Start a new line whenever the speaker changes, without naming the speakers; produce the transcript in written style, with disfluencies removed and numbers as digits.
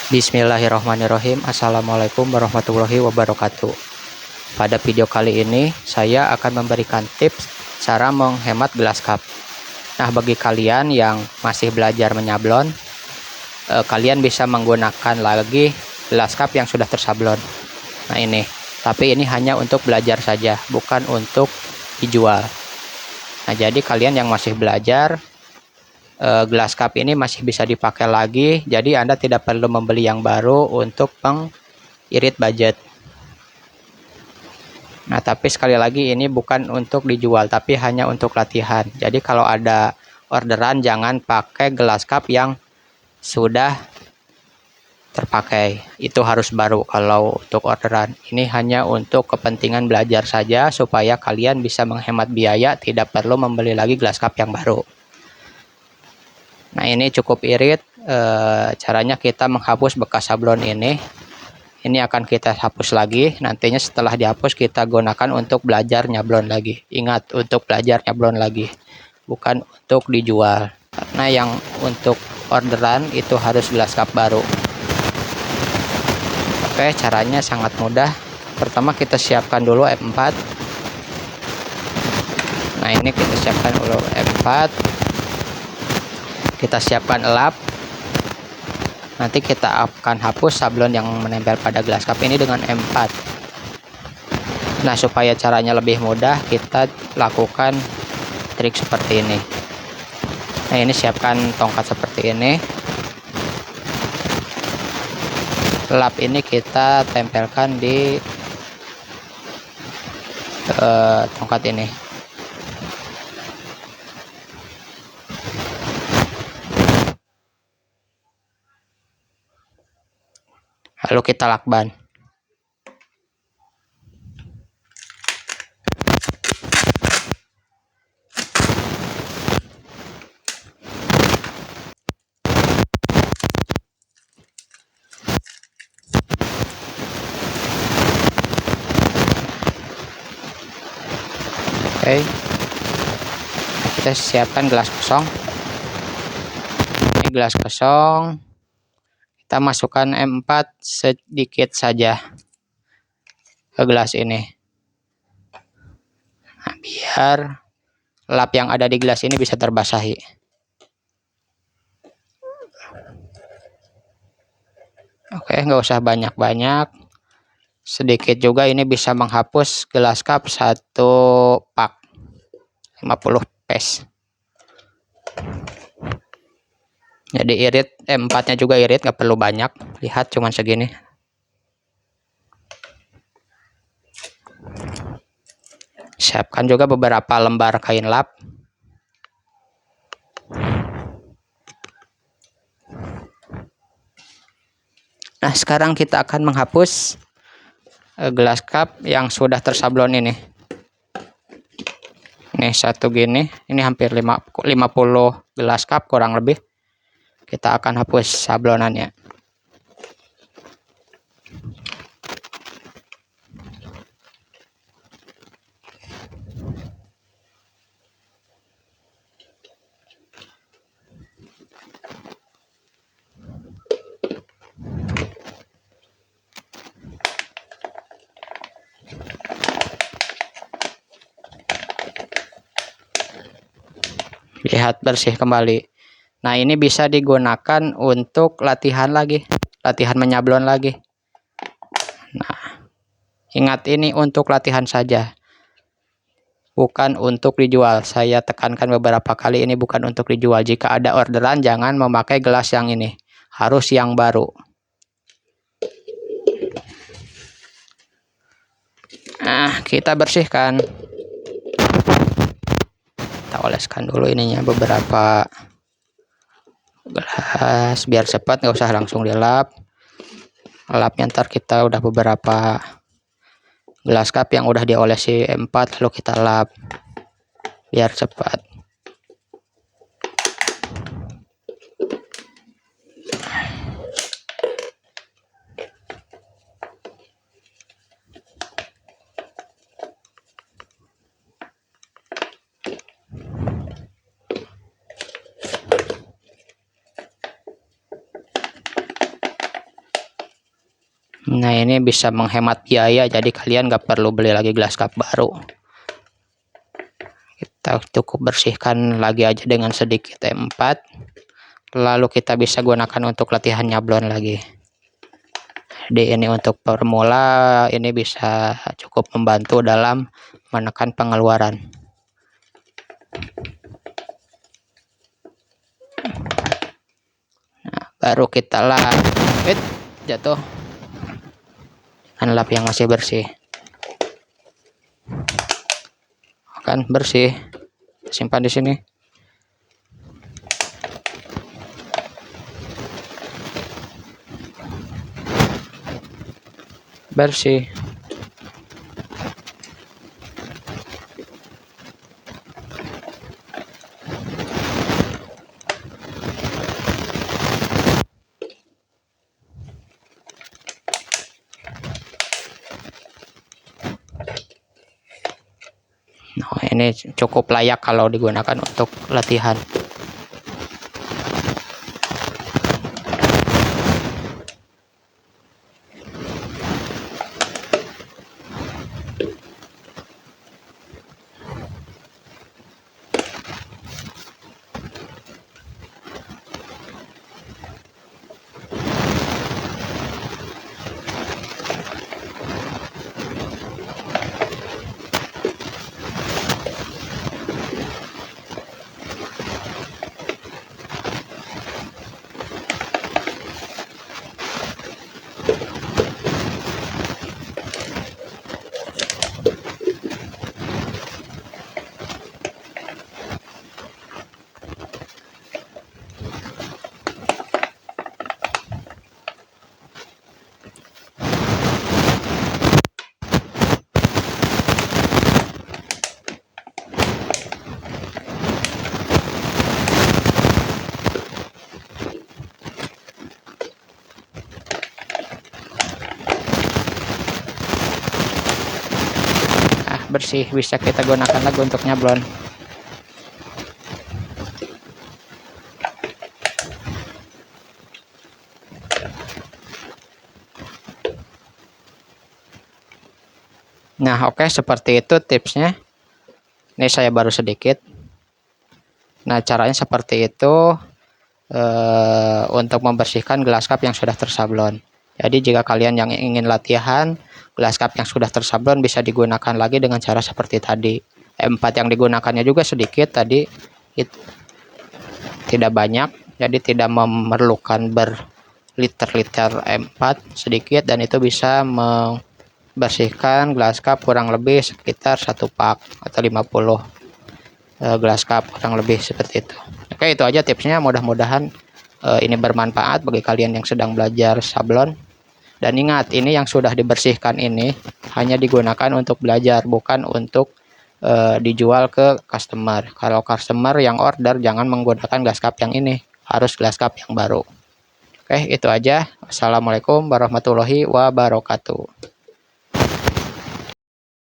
Bismillahirrahmanirrahim. Assalamualaikum warahmatullahi wabarakatuh. Pada video kali ini saya akan memberikan tips cara menghemat gelas cup. Nah, bagi kalian yang masih belajar menyablon, kalian bisa menggunakan lagi gelas cup yang sudah tersablon. Nah ini, tapi ini hanya untuk belajar saja, bukan untuk dijual. Nah, jadi kalian yang masih belajar, gelas cup ini masih bisa dipakai lagi, jadi Anda tidak perlu membeli yang baru untuk mengirit budget. Nah, tapi sekali lagi ini bukan untuk dijual, tapi hanya untuk latihan. Jadi kalau ada orderan jangan pakai gelas cup yang sudah terpakai, itu harus baru. Kalau untuk orderan ini hanya untuk kepentingan belajar saja, supaya kalian bisa menghemat biaya, tidak perlu membeli lagi gelas cup yang baru. Nah, ini cukup irit. Caranya kita menghapus bekas sablon ini akan kita hapus lagi. Nantinya setelah dihapus kita gunakan untuk belajar nyablon lagi. Ingat, untuk belajar nyablon lagi, bukan untuk dijual. Karena yang untuk orderan itu harus gelas cup baru. Oke, caranya sangat mudah. Pertama kita siapkan dulu M4. Nah, ini kita siapkan dulu M4. Kita siapkan elap. Nanti kita akan hapus sablon yang menempel pada gelas cup ini dengan M4. Nah, supaya caranya lebih mudah, kita lakukan trik seperti ini. Nah, ini siapkan tongkat seperti ini. Lap ini kita tempelkan di tongkat ini. Lalu kita lakban. Oke. Kita siapkan gelas kosong. Ini gelas kosong. Kita masukkan M4 sedikit saja ke gelas ini. Nah, biar lap yang ada di gelas ini bisa terbasahi. Oke, nggak usah banyak-banyak. Sedikit juga, ini bisa menghapus gelas cup satu pak 50 piece. Jadi irit, M4 nya juga irit, nggak perlu banyak. Lihat cuman segini. Siapkan juga beberapa lembar kain lap. Nah, sekarang kita akan menghapus gelas cup yang sudah tersablon ini. Nih, satu gini, ini hampir 50 gelas cup kurang lebih. Kita akan hapus sablonannya. Lihat, bersih kembali. Nah, ini bisa digunakan untuk latihan lagi, latihan menyablon lagi. Nah, ingat, ini untuk latihan saja, bukan untuk dijual. Saya tekankan beberapa kali, ini bukan untuk dijual. Jika ada orderan jangan memakai gelas yang ini, harus yang baru. Nah, kita bersihkan. Kita oleskan dulu ininya beberapa gelas biar cepat, nggak usah langsung dilap. Lapnya ntar kita udah beberapa gelas cup yang udah diolesi M4, lalu kita lap biar cepat. Nah, ini bisa menghemat biaya, jadi kalian nggak perlu beli lagi glass cup baru. Kita cukup bersihkan lagi aja dengan sedikit M4, lalu kita bisa gunakan untuk latihan nyablon lagi. Jadi ini untuk pemula, ini bisa cukup membantu dalam menekan pengeluaran. Nah, baru kita lap, jatuh dengan lap yang masih bersih. Kan bersih, simpan di sini. Bersih. Nah, ini cukup layak kalau digunakan untuk latihan. Bersih, bisa kita gunakan lagi untuk nyablon. Nah, oke, seperti itu tipsnya. Ini saya baru sedikit. Nah, caranya seperti itu untuk membersihkan glass cup yang sudah tersablon. Jadi jika kalian yang ingin latihan, glass cup yang sudah tersablon bisa digunakan lagi dengan cara seperti tadi. M4 yang digunakannya juga sedikit tadi, tidak banyak, jadi tidak memerlukan berliter-liter M4, sedikit, dan itu bisa membersihkan glass cup kurang lebih sekitar 1 pak atau 50 glass cup, kurang lebih seperti itu. Oke, itu aja tipsnya, mudah-mudahan ini bermanfaat bagi kalian yang sedang belajar sablon. Dan ingat, ini yang sudah dibersihkan ini hanya digunakan untuk belajar, bukan untuk dijual ke customer. Kalau customer yang order, jangan menggunakan glass cup yang ini, harus glass cup yang baru. Oke, itu aja. Assalamualaikum warahmatullahi wabarakatuh.